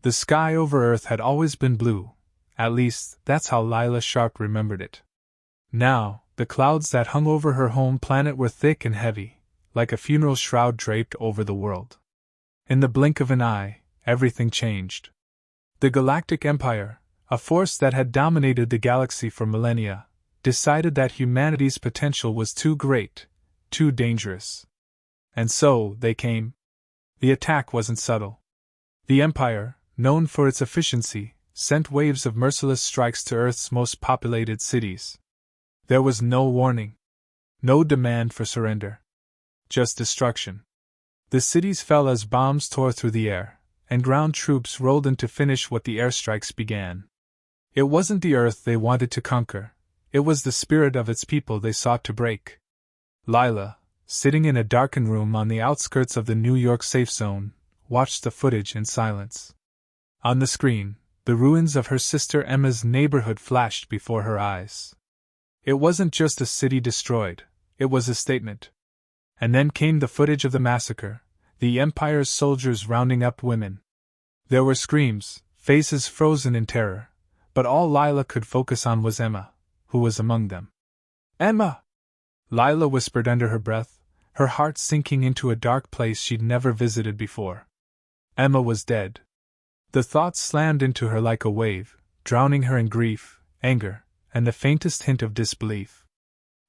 The sky over Earth had always been blue, at least, that's how Lila Sharp remembered it. Now, the clouds that hung over her home planet were thick and heavy, like a funeral shroud draped over the world. In the blink of an eye, everything changed. The Galactic Empire, a force that had dominated the galaxy for millennia, decided that humanity's potential was too great, too dangerous. And so, they came. The attack wasn't subtle. The Empire, known for its efficiency, sent waves of merciless strikes to Earth's most populated cities. There was no warning. No demand for surrender. Just destruction. The cities fell as bombs tore through the air, and ground troops rolled in to finish what the airstrikes began. It wasn't the Earth they wanted to conquer, it was the spirit of its people they sought to break. Lila, sitting in a darkened room on the outskirts of the New York safe zone, watched the footage in silence. On the screen, the ruins of her sister Emma's neighborhood flashed before her eyes. It wasn't just a city destroyed, it was a statement. And then came the footage of the massacre, the Empire's soldiers rounding up women. There were screams, faces frozen in terror, but all Lila could focus on was Emma, who was among them. "Emma!" Lila whispered under her breath, her heart sinking into a dark place she'd never visited before. Emma was dead. The thought slammed into her like a wave, drowning her in grief, anger, and the faintest hint of disbelief.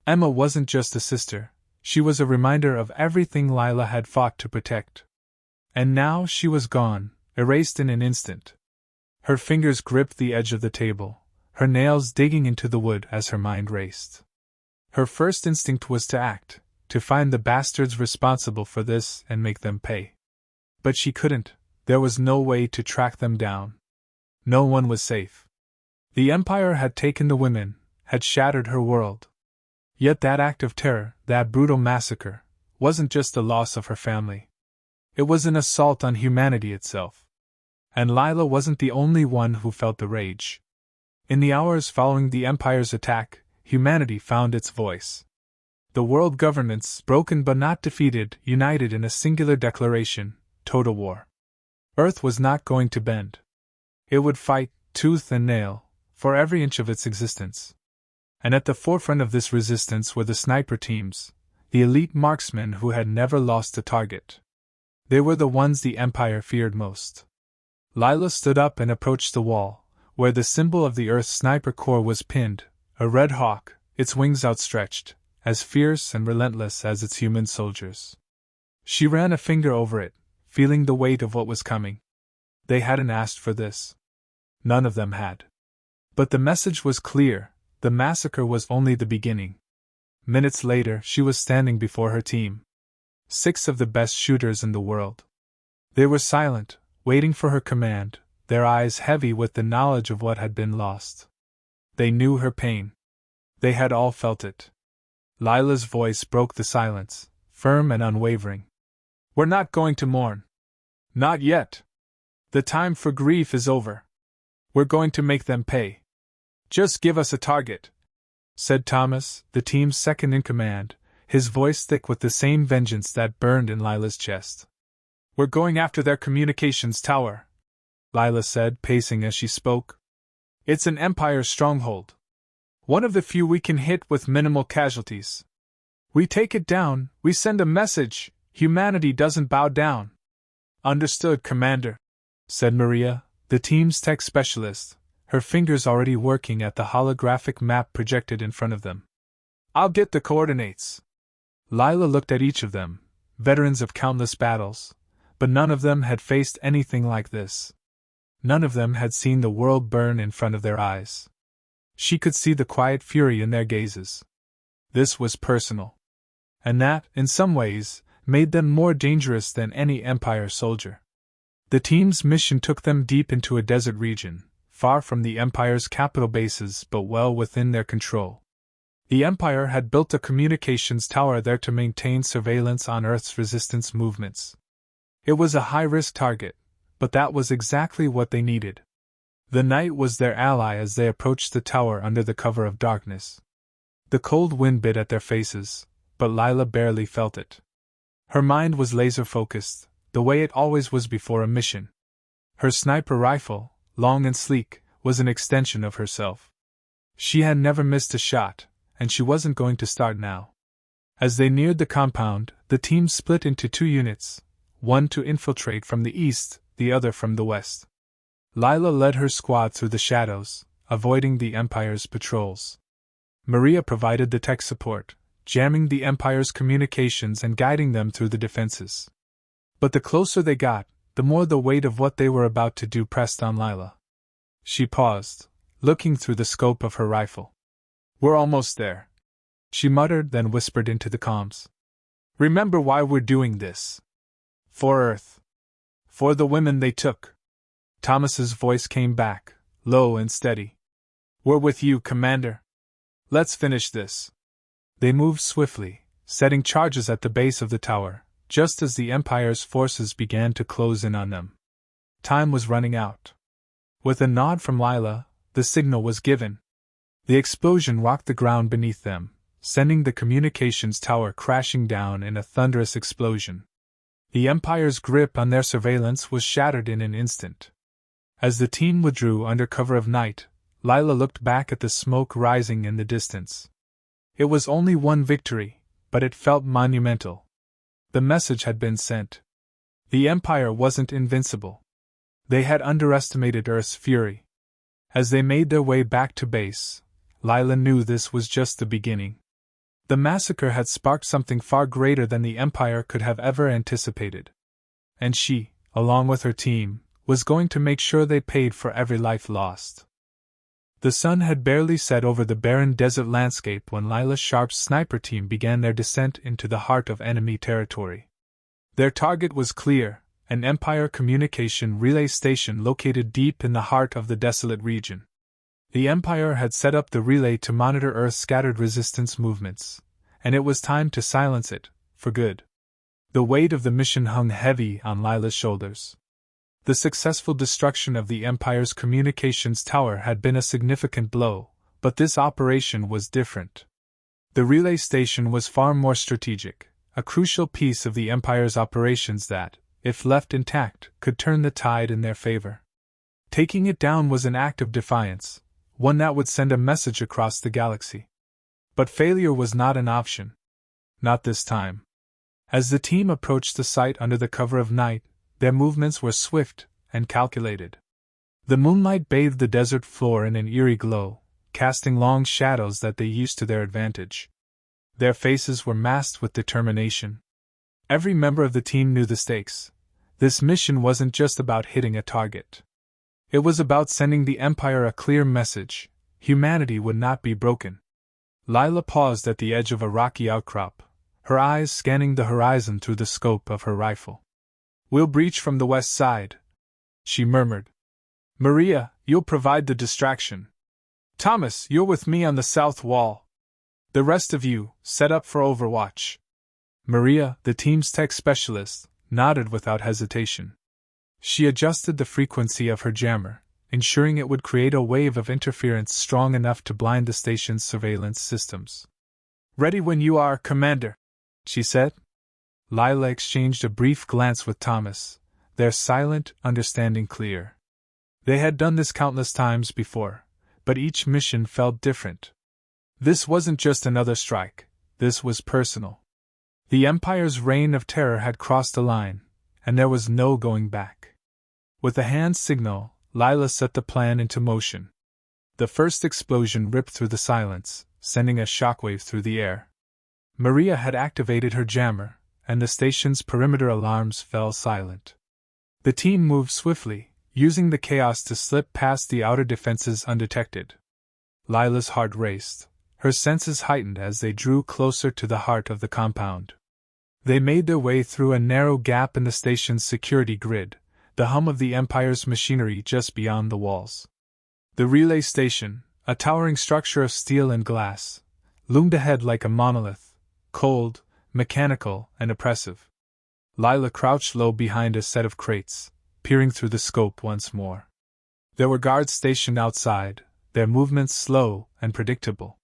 Emma wasn't just a sister, she was a reminder of everything Lila had fought to protect. And now she was gone, erased in an instant. Her fingers gripped the edge of the table, her nails digging into the wood as her mind raced. Her first instinct was to act, to find the bastards responsible for this and make them pay. But she couldn't, there was no way to track them down. No one was safe. The Empire had taken the women, had shattered her world. Yet that act of terror, that brutal massacre, wasn't just the loss of her family. It was an assault on humanity itself. And Lila wasn't the only one who felt the rage. In the hours following the Empire's attack, humanity found its voice. The world governments, broken but not defeated, united in a singular declaration: total war. Earth was not going to bend. It would fight, tooth and nail, for every inch of its existence. And at the forefront of this resistance were the sniper teams, the elite marksmen who had never lost a target. They were the ones the Empire feared most. Lila stood up and approached the wall, where the symbol of the Earth Sniper Corps was pinned, a red hawk, its wings outstretched, as fierce and relentless as its human soldiers. She ran a finger over it, feeling the weight of what was coming. They hadn't asked for this. None of them had. But the message was clear, the massacre was only the beginning. Minutes later, she was standing before her team. 6 of the best shooters in the world. They were silent, waiting for her command, their eyes heavy with the knowledge of what had been lost. They knew her pain. They had all felt it. Lila's voice broke the silence, firm and unwavering. "We're not going to mourn. Not yet. The time for grief is over. We're going to make them pay. Just give us a target," said Thomas, the team's second-in-command, his voice thick with the same vengeance that burned in Lila's chest. "We're going after their communications tower," Lila said, pacing as she spoke. "It's an Empire stronghold. One of the few we can hit with minimal casualties. We take it down, we send a message, humanity doesn't bow down." "Understood, Commander," said Maria, the team's tech specialist, her fingers already working at the holographic map projected in front of them. "I'll get the coordinates." Lila looked at each of them, veterans of countless battles, but none of them had faced anything like this. None of them had seen the world burn in front of their eyes. She could see the quiet fury in their gazes. This was personal. And that, in some ways, made them more dangerous than any Empire soldier. The team's mission took them deep into a desert region, far from the Empire's capital bases but well within their control. The Empire had built a communications tower there to maintain surveillance on Earth's resistance movements. It was a high-risk target, but that was exactly what they needed. The night was their ally as they approached the tower under the cover of darkness. The cold wind bit at their faces, but Lila barely felt it. Her mind was laser-focused, the way it always was before a mission. Her sniper rifle, long and sleek, was an extension of herself. She had never missed a shot, and she wasn't going to start now. As they neared the compound, the team split into 2 units, one to infiltrate from the east, the other from the west. Lila led her squad through the shadows, avoiding the Empire's patrols. Maria provided the tech support, jamming the Empire's communications and guiding them through the defenses. But the closer they got, the more the weight of what they were about to do pressed on Lila. She paused, looking through the scope of her rifle. "We're almost there," she muttered, then whispered into the comms. "Remember why we're doing this. For Earth. For the women they took." Thomas's voice came back, low and steady. "We're with you, Commander. Let's finish this." They moved swiftly, setting charges at the base of the tower, just as the Empire's forces began to close in on them. Time was running out. With a nod from Lila, the signal was given. The explosion rocked the ground beneath them, sending the communications tower crashing down in a thunderous explosion. The Empire's grip on their surveillance was shattered in an instant. As the team withdrew under cover of night, Lila looked back at the smoke rising in the distance. It was only one victory, but it felt monumental. The message had been sent. The Empire wasn't invincible. They had underestimated Earth's fury. As they made their way back to base, Lila knew this was just the beginning. The massacre had sparked something far greater than the Empire could have ever anticipated. And she, along with her team, was going to make sure they paid for every life lost. The sun had barely set over the barren desert landscape when Lila Sharp's sniper team began their descent into the heart of enemy territory. Their target was clear, an Empire communication relay station located deep in the heart of the desolate region. The Empire had set up the relay to monitor Earth's scattered resistance movements, and it was time to silence it, for good. The weight of the mission hung heavy on Lila's shoulders. The successful destruction of the Empire's communications tower had been a significant blow, but this operation was different. The relay station was far more strategic, a crucial piece of the Empire's operations that, if left intact, could turn the tide in their favor. Taking it down was an act of defiance, one that would send a message across the galaxy. But failure was not an option. Not this time. As the team approached the site under the cover of night, their movements were swift and calculated. The moonlight bathed the desert floor in an eerie glow, casting long shadows that they used to their advantage. Their faces were masked with determination. Every member of the team knew the stakes. This mission wasn't just about hitting a target. It was about sending the Empire a clear message: humanity would not be broken. Lila paused at the edge of a rocky outcrop, her eyes scanning the horizon through the scope of her rifle. "We'll breach from the west side," she murmured. "Maria, you'll provide the distraction. Thomas, you're with me on the south wall. The rest of you, set up for overwatch." Maria, the team's tech specialist, nodded without hesitation. She adjusted the frequency of her jammer, ensuring it would create a wave of interference strong enough to blind the station's surveillance systems. "Ready when you are, Commander," she said. Lila exchanged a brief glance with Thomas, their silent understanding clear. They had done this countless times before, but each mission felt different. This wasn't just another strike, this was personal. The Empire's reign of terror had crossed a line, and there was no going back. With a hand signal, Lila set the plan into motion. The first explosion ripped through the silence, sending a shockwave through the air. Maria had activated her jammer, and the station's perimeter alarms fell silent. The team moved swiftly, using the chaos to slip past the outer defenses undetected. Lila's heart raced, her senses heightened as they drew closer to the heart of the compound. They made their way through a narrow gap in the station's security grid, the hum of the Empire's machinery just beyond the walls. The relay station, a towering structure of steel and glass, loomed ahead like a monolith, cold, mechanical, and oppressive. Lila crouched low behind a set of crates, peering through the scope once more. There were guards stationed outside, their movements slow and predictable.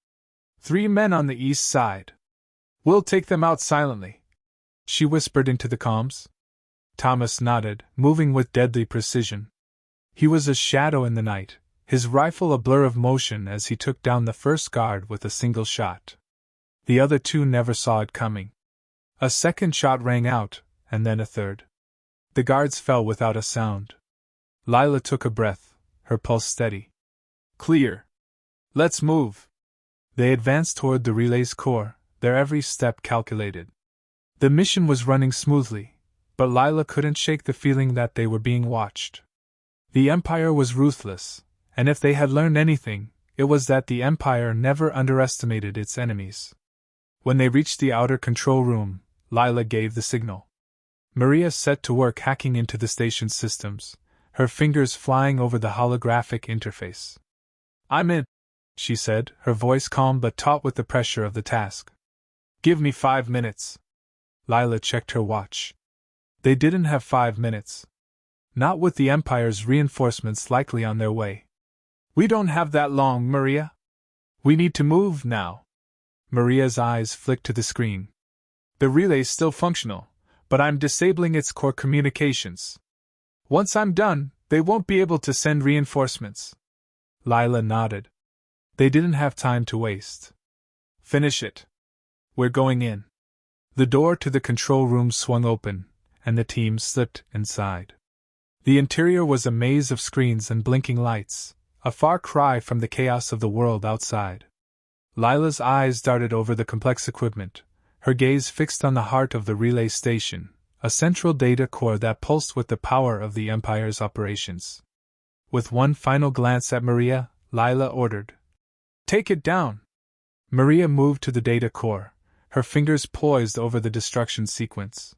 3 men on the east side. We'll take them out silently, she whispered into the comms. Thomas nodded, moving with deadly precision. He was a shadow in the night, his rifle a blur of motion as he took down the first guard with a single shot. The other two never saw it coming. A second shot rang out, and then a third. The guards fell without a sound. Lila took a breath, her pulse steady. Clear. Let's move. They advanced toward the relay's core, their every step calculated. The mission was running smoothly, but Lila couldn't shake the feeling that they were being watched. The Empire was ruthless, and if they had learned anything, it was that the Empire never underestimated its enemies. When they reached the outer control room, Lila gave the signal. Maria set to work hacking into the station's systems, her fingers flying over the holographic interface. I'm in, she said, her voice calm but taut with the pressure of the task. Give me 5 minutes. Lila checked her watch. They didn't have 5 minutes. Not with the Empire's reinforcements likely on their way. We don't have that long, Maria. We need to move now. Maria's eyes flicked to the screen. The relay's still functional, but I'm disabling its core communications. Once I'm done, they won't be able to send reinforcements. Lila nodded. They didn't have time to waste. Finish it. We're going in. The door to the control room swung open, and the team slipped inside. The interior was a maze of screens and blinking lights, a far cry from the chaos of the world outside. Lila's eyes darted over the complex equipment, her gaze fixed on the heart of the relay station, a central data core that pulsed with the power of the Empire's operations. With one final glance at Maria, Lila ordered, "Take it down!" Maria moved to the data core, her fingers poised over the destruction sequence.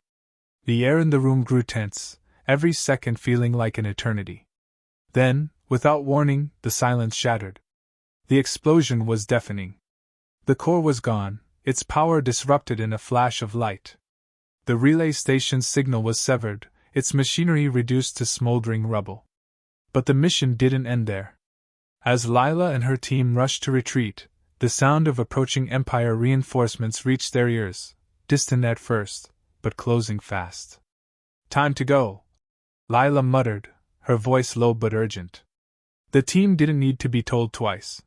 The air in the room grew tense, every second feeling like an eternity. Then, without warning, the silence shattered. The explosion was deafening. The core was gone, its power disrupted in a flash of light. The relay station's signal was severed, its machinery reduced to smoldering rubble. But the mission didn't end there. As Lila and her team rushed to retreat, the sound of approaching Empire reinforcements reached their ears, distant at first, but closing fast. Time to go, Lila muttered, her voice low but urgent. The team didn't need to be told twice.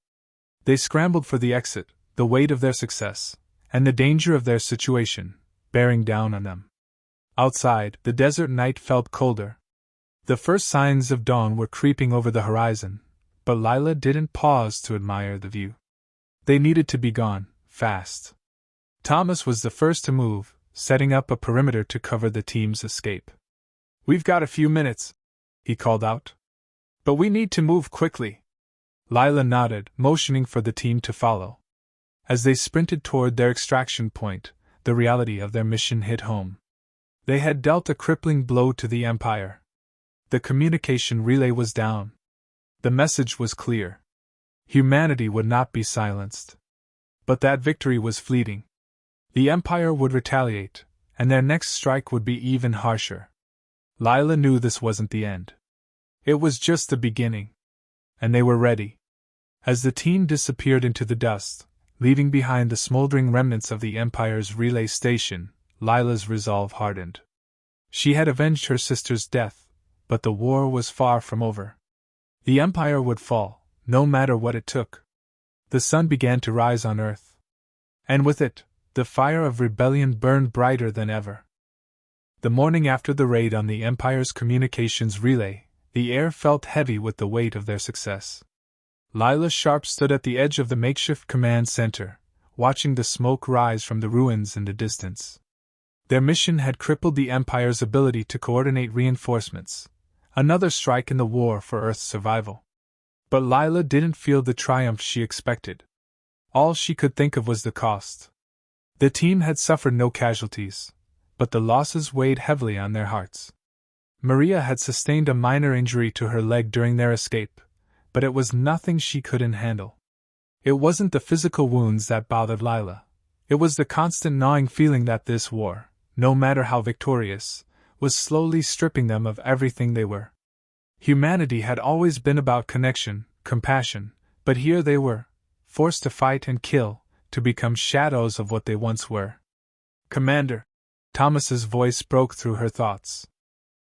They scrambled for the exit, the weight of their success, and the danger of their situation, bearing down on them. Outside, the desert night felt colder. The first signs of dawn were creeping over the horizon, but Lila didn't pause to admire the view. They needed to be gone, fast. Thomas was the first to move, setting up a perimeter to cover the team's escape. We've got a few minutes, he called out. But we need to move quickly. Lila nodded, motioning for the team to follow. As they sprinted toward their extraction point, the reality of their mission hit home. They had dealt a crippling blow to the Empire. The communication relay was down. The message was clear. Humanity would not be silenced. But that victory was fleeting. The Empire would retaliate, and their next strike would be even harsher. Lila knew this wasn't the end. It was just the beginning. And they were ready. As the team disappeared into the dust, leaving behind the smoldering remnants of the Empire's relay station, Lila's resolve hardened. She had avenged her sister's death, but the war was far from over. The Empire would fall, no matter what it took. The sun began to rise on Earth. And with it, the fire of rebellion burned brighter than ever. The morning after the raid on the Empire's communications relay, the air felt heavy with the weight of their success. Lila Sharp stood at the edge of the makeshift command center, watching the smoke rise from the ruins in the distance. Their mission had crippled the Empire's ability to coordinate reinforcements, another strike in the war for Earth's survival. But Lila didn't feel the triumph she expected. All she could think of was the cost. The team had suffered no casualties, but the losses weighed heavily on their hearts. Maria had sustained a minor injury to her leg during their escape, but it was nothing she couldn't handle. It wasn't the physical wounds that bothered Lila. It was the constant gnawing feeling that this war, no matter how victorious, was slowly stripping them of everything they were. Humanity had always been about connection, compassion, but here they were, forced to fight and kill, to become shadows of what they once were. Commander, Thomas's voice broke through her thoughts.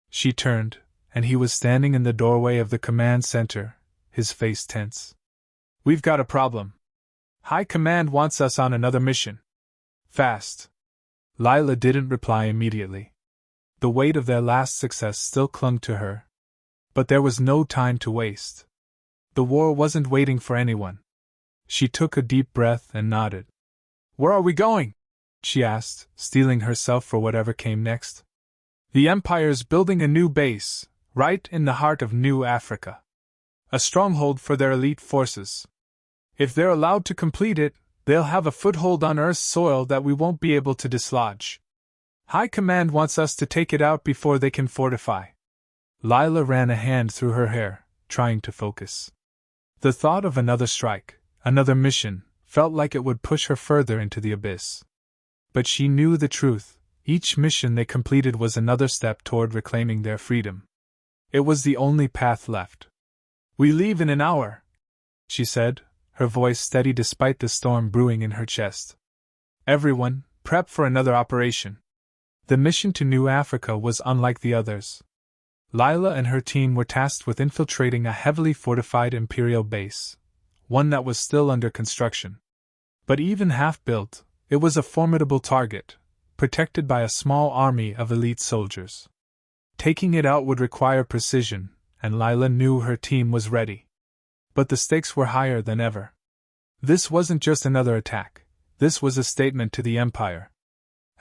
She turned, and he was standing in the doorway of the command center, his face tense. "We've got a problem. High Command wants us on another mission. Fast." Lila didn't reply immediately. The weight of their last success still clung to her. But there was no time to waste. The war wasn't waiting for anyone. She took a deep breath and nodded. "Where are we going?" she asked, steeling herself for whatever came next. "The Empire's building a new base, right in the heart of New Africa. A stronghold for their elite forces. If they're allowed to complete it, they'll have a foothold on Earth's soil that we won't be able to dislodge. High Command wants us to take it out before they can fortify." Lila ran a hand through her hair, trying to focus. The thought of another strike, another mission, felt like it would push her further into the abyss. But she knew the truth. Each mission they completed was another step toward reclaiming their freedom. It was the only path left. "We leave in an hour," she said, her voice steady despite the storm brewing in her chest. "Everyone, prep for another operation." The mission to New Africa was unlike the others. Lila and her team were tasked with infiltrating a heavily fortified Imperial base, one that was still under construction. But even half-built, it was a formidable target, protected by a small army of elite soldiers. Taking it out would require precision, and Lila knew her team was ready. But the stakes were higher than ever. This wasn't just another attack, this was a statement to the Empire.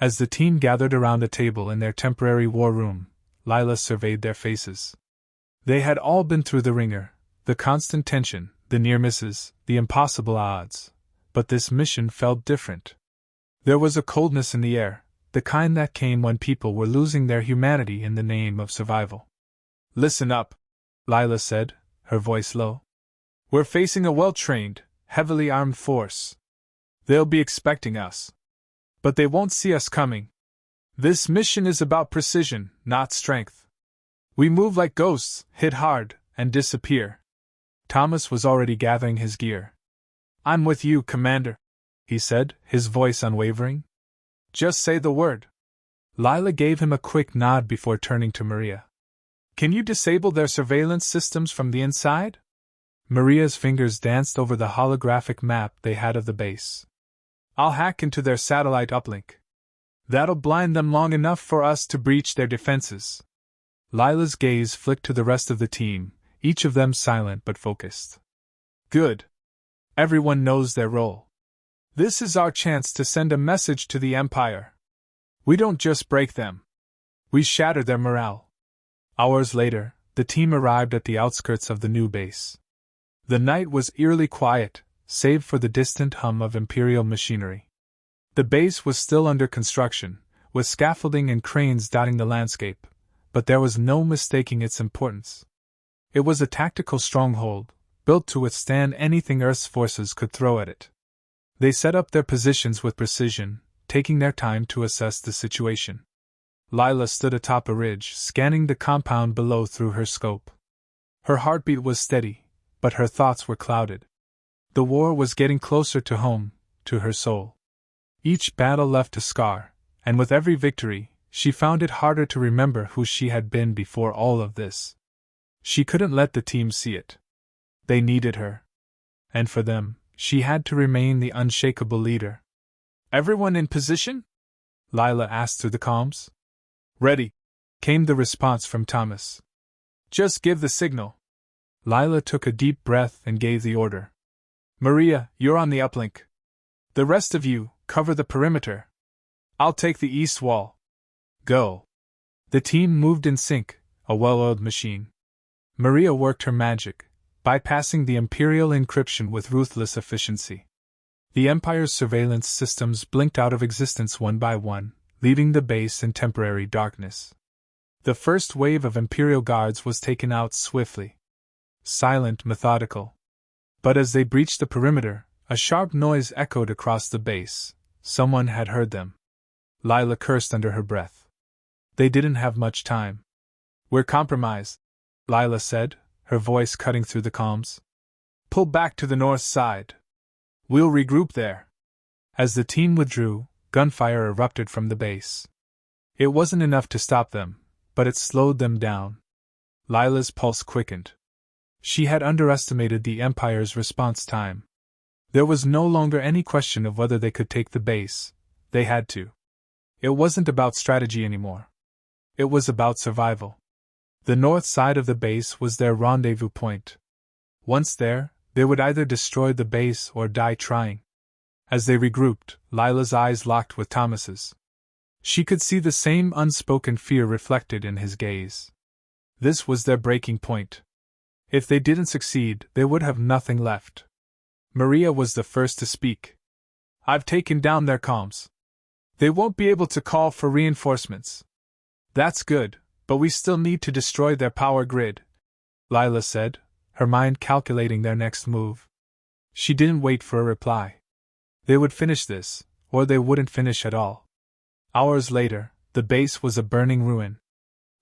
As the team gathered around a table in their temporary war room, Lila surveyed their faces. They had all been through the ringer, the constant tension, the near misses, the impossible odds. But this mission felt different. There was a coldness in the air, the kind that came when people were losing their humanity in the name of survival. "Listen up," Lila said, her voice low. "We're facing a well-trained, heavily armed force. They'll be expecting us. But they won't see us coming. This mission is about precision, not strength. We move like ghosts, hit hard, and disappear." Thomas was already gathering his gear. "I'm with you, Commander," he said, his voice unwavering. "Just say the word." Lila gave him a quick nod before turning to Maria. "Can you disable their surveillance systems from the inside?" Maria's fingers danced over the holographic map they had of the base. "I'll hack into their satellite uplink. That'll blind them long enough for us to breach their defenses." Lila's gaze flicked to the rest of the team, each of them silent but focused. "Good. Everyone knows their role. This is our chance to send a message to the Empire. We don't just break them. We shatter their morale." Hours later, the team arrived at the outskirts of the new base. The night was eerily quiet, save for the distant hum of Imperial machinery. The base was still under construction, with scaffolding and cranes dotting the landscape, but there was no mistaking its importance. It was a tactical stronghold, built to withstand anything Earth's forces could throw at it. They set up their positions with precision, taking their time to assess the situation. Lila stood atop a ridge, scanning the compound below through her scope. Her heartbeat was steady, but her thoughts were clouded. The war was getting closer to home, to her soul. Each battle left a scar, and with every victory, she found it harder to remember who she had been before all of this. She couldn't let the team see it. They needed her. And for them, she had to remain the unshakable leader. "Everyone in position?" Lila asked through the comms. "Ready," came the response from Thomas. "Just give the signal." Lila took a deep breath and gave the order. "Maria, you're on the uplink. The rest of you, cover the perimeter. I'll take the east wall. Go." The team moved in sync, a well-oiled machine. Maria worked her magic, bypassing the Imperial encryption with ruthless efficiency. The Empire's surveillance systems blinked out of existence one by one, leaving the base in temporary darkness. The first wave of Imperial guards was taken out swiftly. Silent, methodical. But as they breached the perimeter, a sharp noise echoed across the base. Someone had heard them. Lila cursed under her breath. They didn't have much time. "We're compromised," Lila said, her voice cutting through the comms. "Pull back to the north side. We'll regroup there." As the team withdrew, gunfire erupted from the base. It wasn't enough to stop them, but it slowed them down. Lila's pulse quickened. She had underestimated the Empire's response time. There was no longer any question of whether they could take the base. They had to. It wasn't about strategy anymore. It was about survival. The north side of the base was their rendezvous point. Once there, they would either destroy the base or die trying. As they regrouped, Lila's eyes locked with Thomas's. She could see the same unspoken fear reflected in his gaze. This was their breaking point. If they didn't succeed, they would have nothing left. Maria was the first to speak. I've taken down their comms. They won't be able to call for reinforcements. That's good, but we still need to destroy their power grid, Lila said, her mind calculating their next move. She didn't wait for a reply. They would finish this, or they wouldn't finish at all. Hours later, the base was a burning ruin.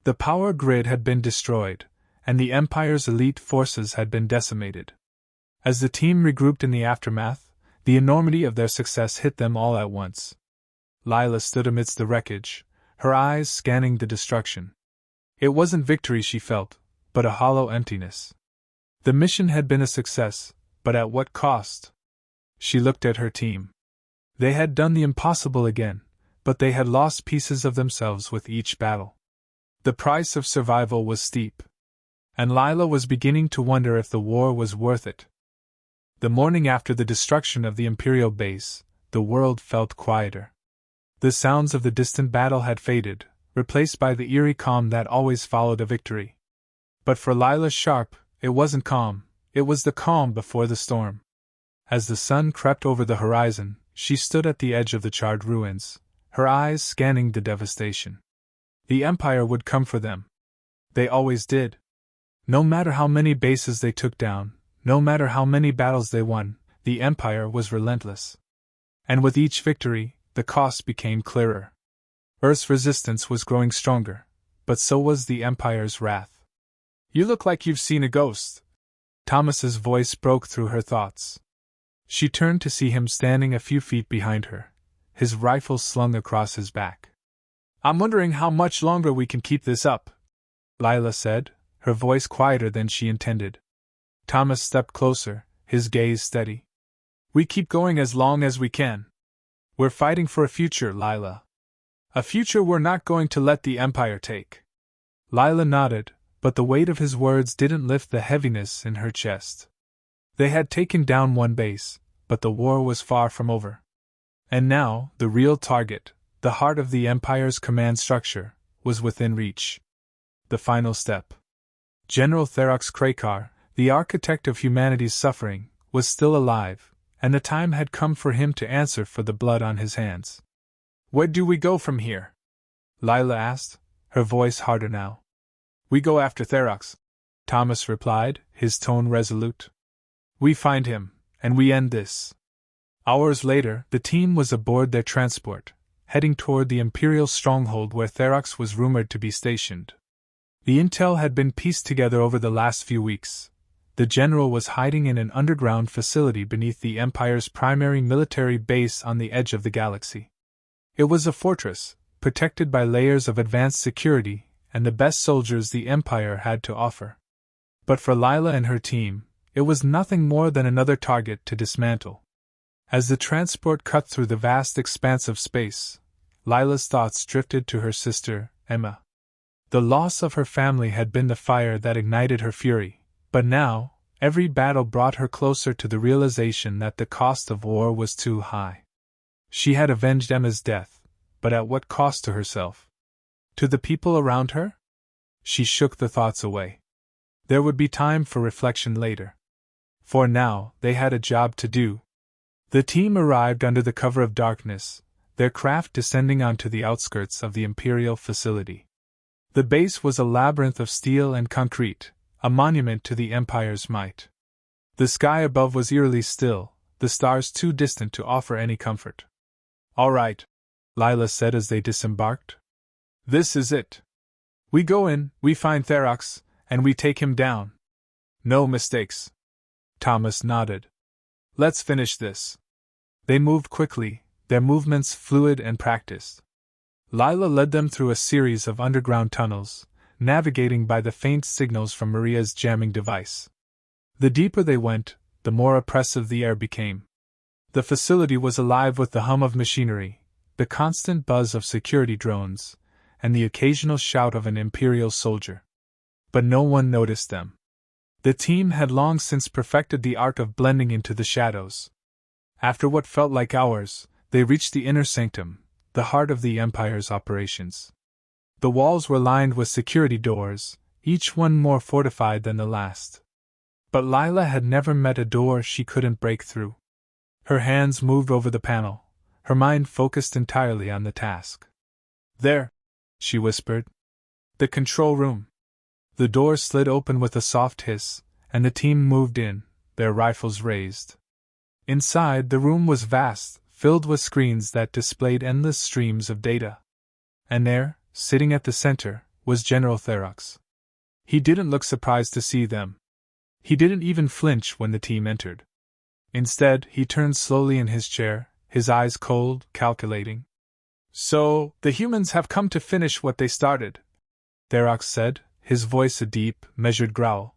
The power grid had been destroyed, and the Empire's elite forces had been decimated. As the team regrouped in the aftermath, the enormity of their success hit them all at once. Lila stood amidst the wreckage, her eyes scanning the destruction. It wasn't victory she felt, but a hollow emptiness. The mission had been a success, but at what cost? She looked at her team. They had done the impossible again, but they had lost pieces of themselves with each battle. The price of survival was steep. And Lila was beginning to wonder if the war was worth it. The morning after the destruction of the Imperial base, the world felt quieter. The sounds of the distant battle had faded, replaced by the eerie calm that always followed a victory. But for Lila Sharp, it wasn't calm, it was the calm before the storm. As the sun crept over the horizon, she stood at the edge of the charred ruins, her eyes scanning the devastation. The Empire would come for them. They always did. No matter how many bases they took down, no matter how many battles they won, the Empire was relentless. And with each victory, the cost became clearer. Earth's resistance was growing stronger, but so was the Empire's wrath. You look like you've seen a ghost. Thomas's voice broke through her thoughts. She turned to see him standing a few feet behind her, his rifle slung across his back. I'm wondering how much longer we can keep this up, Lila said, her voice quieter than she intended. Thomas stepped closer, his gaze steady. We keep going as long as we can. We're fighting for a future, Lila. A future we're not going to let the Empire take. Lila nodded, but the weight of his words didn't lift the heaviness in her chest. They had taken down one base, but the war was far from over. And now, the real target, the heart of the Empire's command structure, was within reach. The final step. General Therox Krakar, the architect of humanity's suffering, was still alive, and the time had come for him to answer for the blood on his hands. Where do we go from here? Lila asked, her voice harder now. We go after Therox, Thomas replied, his tone resolute. We find him, and we end this. Hours later, the team was aboard their transport, heading toward the Imperial stronghold where Therox was rumored to be stationed. The intel had been pieced together over the last few weeks. The general was hiding in an underground facility beneath the Empire's primary military base on the edge of the galaxy. It was a fortress, protected by layers of advanced security and the best soldiers the Empire had to offer. But for Lila and her team, it was nothing more than another target to dismantle. As the transport cut through the vast expanse of space, Lila's thoughts drifted to her sister, Emma. The loss of her family had been the fire that ignited her fury, but now, every battle brought her closer to the realization that the cost of war was too high. She had avenged Emma's death, but at what cost to herself? To the people around her? She shook the thoughts away. There would be time for reflection later. For now, they had a job to do. The team arrived under the cover of darkness, their craft descending onto the outskirts of the Imperial facility. The base was a labyrinth of steel and concrete, a monument to the Empire's might. The sky above was eerily still, the stars too distant to offer any comfort. All right, Lila said as they disembarked. This is it. We go in, we find Therox, and we take him down. No mistakes. Thomas nodded. Let's finish this. They moved quickly, their movements fluid and practiced. Lila led them through a series of underground tunnels, navigating by the faint signals from Maria's jamming device. The deeper they went, the more oppressive the air became. The facility was alive with the hum of machinery, the constant buzz of security drones, and the occasional shout of an Imperial soldier. But no one noticed them. The team had long since perfected the art of blending into the shadows. After what felt like hours, they reached the inner sanctum, the heart of the Empire's operations. The walls were lined with security doors, each one more fortified than the last. But Lila had never met a door she couldn't break through. Her hands moved over the panel, her mind focused entirely on the task. "There," she whispered. "The control room." The door slid open with a soft hiss, and the team moved in, their rifles raised. Inside, the room was vast, filled with screens that displayed endless streams of data. And there, sitting at the center, was General Therox. He didn't look surprised to see them. He didn't even flinch when the team entered. Instead, he turned slowly in his chair, his eyes cold, calculating. "So, the humans have come to finish what they started," Therox said, his voice a deep, measured growl.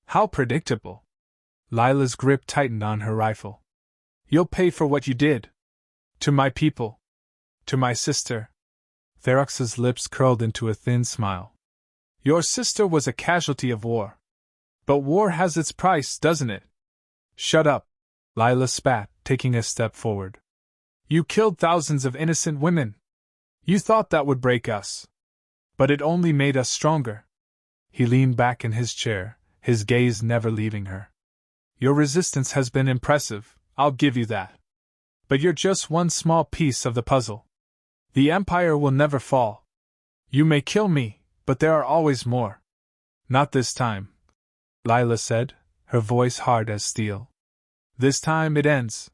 "How predictable." Lila's grip tightened on her rifle. "You'll pay for what you did. To my people. To my sister." Therox's lips curled into a thin smile. "Your sister was a casualty of war. But war has its price, doesn't it?" "Shut up," Lila spat, taking a step forward. "You killed thousands of innocent women. You thought that would break us. But it only made us stronger." He leaned back in his chair, his gaze never leaving her. "Your resistance has been impressive, I'll give you that. But you're just one small piece of the puzzle. The Empire will never fall. You may kill me, but there are always more." "Not this time," Lila said, her voice hard as steel. "This time it ends."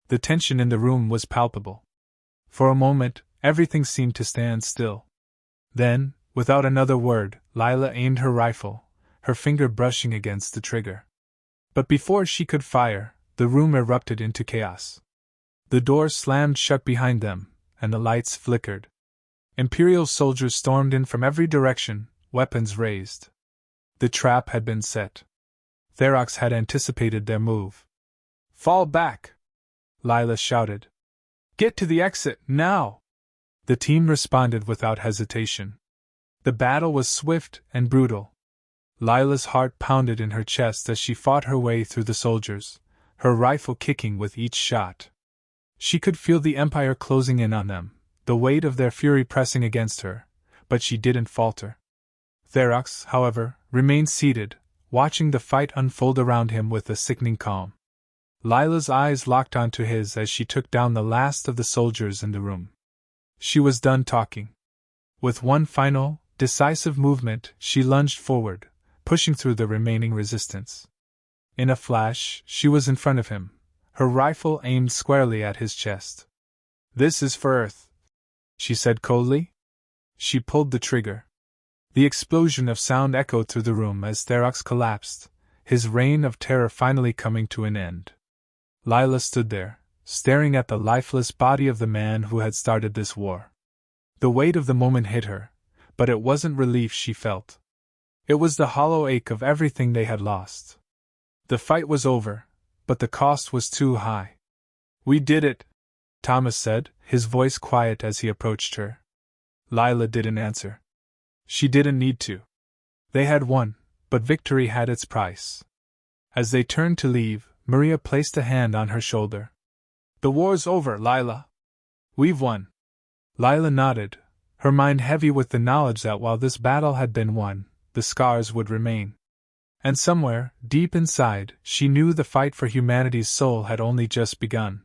The tension in the room was palpable. For a moment, everything seemed to stand still. Then, without another word, Lila aimed her rifle, her finger brushing against the trigger. But before she could fire, the room erupted into chaos. The doors slammed shut behind them, and the lights flickered. Imperial soldiers stormed in from every direction, weapons raised. The trap had been set. Therox had anticipated their move. "Fall back!" Lila shouted. "Get to the exit, now!" The team responded without hesitation. The battle was swift and brutal. Lila's heart pounded in her chest as she fought her way through the soldiers, her rifle kicking with each shot. She could feel the Empire closing in on them, the weight of their fury pressing against her, but she didn't falter. Therox, however, remained seated, watching the fight unfold around him with a sickening calm. Lila's eyes locked onto his as she took down the last of the soldiers in the room. She was done talking. With one final, decisive movement, she lunged forward, pushing through the remaining resistance. In a flash, she was in front of him, her rifle aimed squarely at his chest. "This is for Earth," she said coldly. She pulled the trigger. The explosion of sound echoed through the room as Therox collapsed, his reign of terror finally coming to an end. Lila stood there, staring at the lifeless body of the man who had started this war. The weight of the moment hit her, but it wasn't relief she felt. It was the hollow ache of everything they had lost. The fight was over, but the cost was too high. "We did it," Thomas said, his voice quiet as he approached her. Lila didn't answer. She didn't need to. They had won, but victory had its price. As they turned to leave, Maria placed a hand on her shoulder. "The war's over, Lila. We've won." Lila nodded, her mind heavy with the knowledge that while this battle had been won, the scars would remain. And somewhere, deep inside, she knew the fight for humanity's soul had only just begun.